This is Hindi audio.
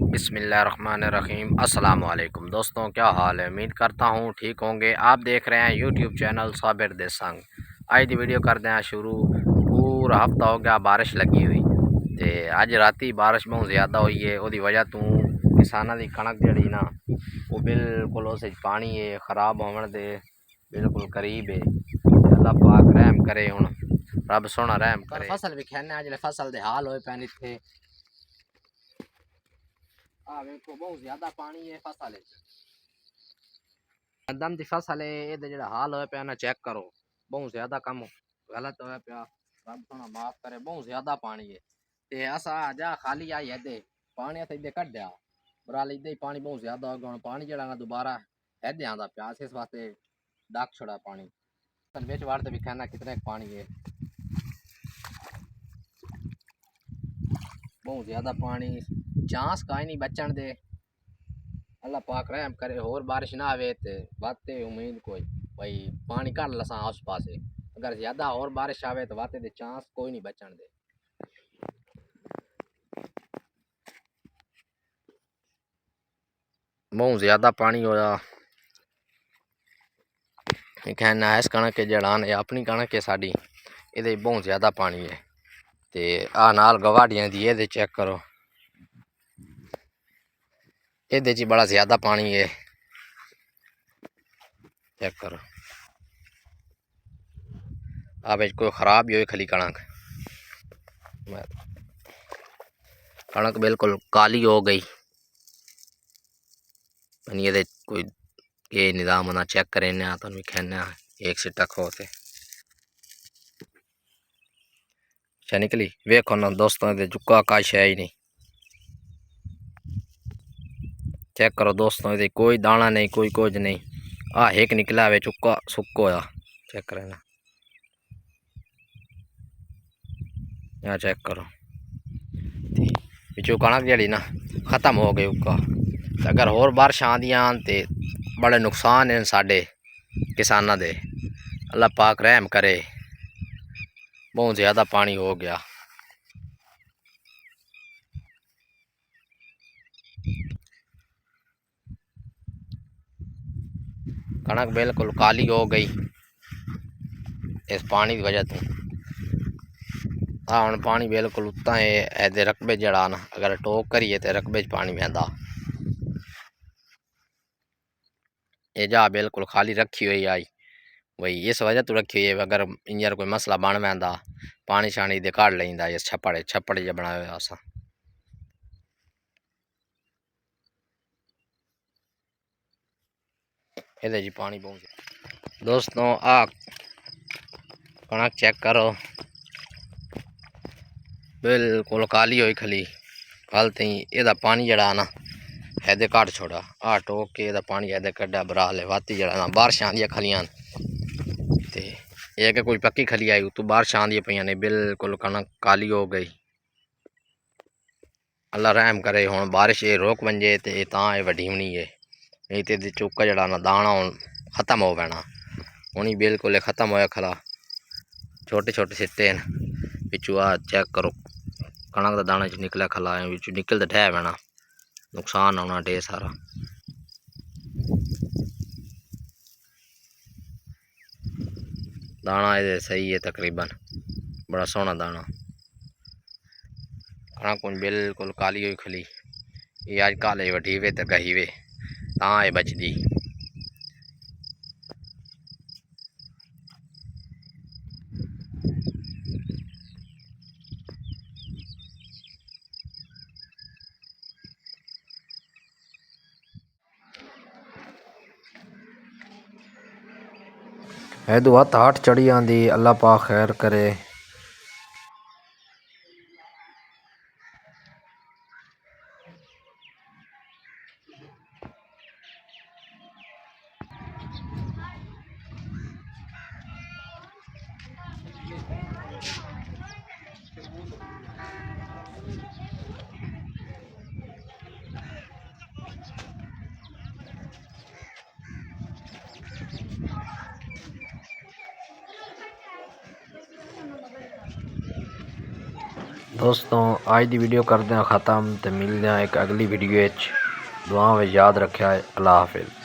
बिस्मिल्लाहिर्रहमानिर्रहीम। अस्सलाम वालेकुम दोस्तों, क्या हाल है? उम्मीद करता हूँ ठीक होंगे। आप देख रहे हैं यूट्यूब चैनल साबिर दे संग। आज दी वीडियो करते हैं शुरू। पूरा हफ्ता हो गया बारिश लगी हुई ते अज राती बारिश बहुत ज़्यादा हुई है। उसकी वजह तो किसानों की कणक जी ना वो बिल्कुल उस पानी है खराब होने दे बिल्कुल करीब है। अल्लाह पाक रहम करे, हूँ रब सोना रहम करे। फसल भी खेने अज फसल दे हाल होए पैन इत्थे वेखो बहुत ज्यादा पानी है फसल दम दी फसल है। ये जेड़ा हाल होया पिया ना चेक करो, बहुत ज्यादा कम गलत होया पिया। रब सोना माफ करे, बहुत ज्यादा पानी है ते असा जा खाली आई है पानी अस इदे कड्या बराल इदे पानी बहुत ज्यादा हो गया। पानी जेड़ा ना दोबारा ऐदे आंदा पिया, इस वास्ते डाक छोड़ा पानी फसल बेच वाड़ भी कहना कितने पानी है। बहुत ज्यादा पानी चांस का ही नहीं बचन दे। अल्लाह पाक रहम करे, और बारिश ना आवे तो वाते उम्मीद कोई भाई पानी काट लसा आस पास। अगर ज्यादा और बारिश आवे तो वाते दे चांस कोई नहीं बचन दे। बहुत ज्यादा पानी होया कहना इस कणक के जड़ान अपनी कणक है साड़ी ये बहुत ज्यादा पानी है ते आ नाल गवाडियां दी ये चेक करो, ये बड़ा ज्यादा पानी है चेक करो। अब कोई खराब ही हो खली कणक, कणक बिल्कुल काली हो गई। ये कोई ये निज़ाम होना चेक करें तो कहना एक सिट्टा खोते अच्छा निकली। वेखो ना दोस्तों, जुका काश है ही नहीं। चेक करो दोस्तों, ये कोई दाना नहीं कोई कुछ नहीं। आ एक निकला वे चुका सुक्को होया चेक करें ना, यहाँ चेक करो पिछू कणक जड़ी ना खत्म हो गई उका। अगर होर बारिश आंदियां ते बड़े नुकसान हैं साडे किसानां दे। अल्लाह पाक रहम करे, बहुत ज्यादा पानी हो गया। कणक बिल्कुल काली हो गई इस पानी की वजह तो। हाँ हम पानी बिल्कुल उत्ता है ऐसे रकबे जड़ा ना, अगर टोक करिए तो रकबे पानी बहता। ये जा बिल्कुल खाली रखी हुई आई वही इस वजह तो रखी हुई है। अगर इंजर कोई मसला बन वह पानी शानी दे काट लेंदा। ये छप्पड़ छप्पड़ जो बनाए हुआ असा ये जी पानी बहुत। दोस्तों आ कणक चेक करो बिल्कुल काली हुई खली कल थी। यदा पानी जड़ा ना ऐदे काट छोड़ा आ टोक के यदा पानी ऐदे कड्डा बराल है वाती जड़ा ना बारिश आंदियां खलियां ते ये कि कोई पक्की खली आई तो बारिश आंदियां पईयां ने बिल्कुल कणक काली हो गई। अल्लाह रहम करे, हुण बारिश ये रोक वंजे ते तां ये वड्डी होनी है, नहीं तो चौका जड़ा ना दाना हुण खत्म हो पैना। हुणी बिल्कुल खत्म होया खला, छोटे छोटे सिट्टे न पिछू आ चेक करो कणक का दाना च निकला खला बिचू निकल तो ठह पैना, नुकसान होना ढेर सारा। दाना ये सही है तकरीबन, बड़ा सोहना दाना। कणक बिल्कुल काली हुई खली, ये अज काले वठी वे तो गही वे तां ये बचदी। है दुआ ताट चढ़ी आंदी, अल्लाह पाक खैर करे। दोस्तों आज दी वीडियो करते हैं ख़त्म, तो मिलते हैं एक अगली वीडियो। दुआ में याद रखा है। अल्लाह हाफिज़।